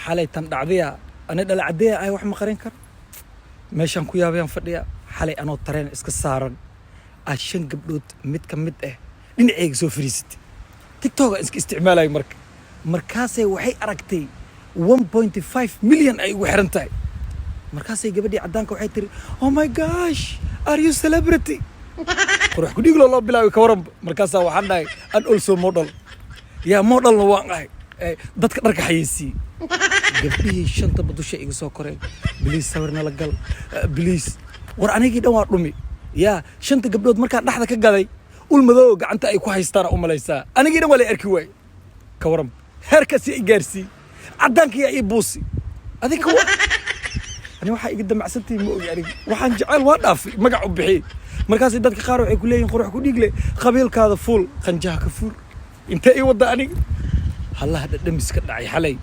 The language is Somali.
حالي تندعديها أنا دل عديها أي واحد مقارن كر ماشان كويا بيان فديا حالي أنا ترين إسك سارن عشان قبلت مت كمت لين عيق سو فريستي تيك توك إسك استعمالي مركاسي وحي أركتي 1.5 مليون أي وحرنتاي مركاسي قبدي عدانك وحي تري oh my gosh are you celebrity روح كديق الله بلاوي كورم مركاسا وحناي أن also model يا model نواقعي dadka dharka xayeysi gabdhihii shanta badusha iga soo koreen biliis sawirna la gal biliis war anigii dhan waa dhumi yaa shanta gabdhood markaan dhaxda ka gaday ul madow gacanta ay ku haystaan u malaysaa anigii dhan waa la arki waay ka waram heerkaasi ay gaarsi cadaanka yaa ii buusi adiga ani waxa iga damacsantii ma ogi aniga waxaan jecel waa dhaafay magac u bixiyay markaas dadka qaar waxay ku leeyihiin qurux ku dhigle qabiilkaada fuul qanjaha ka fuul inta ay wada aniga الله هذا دمس كدعي حلي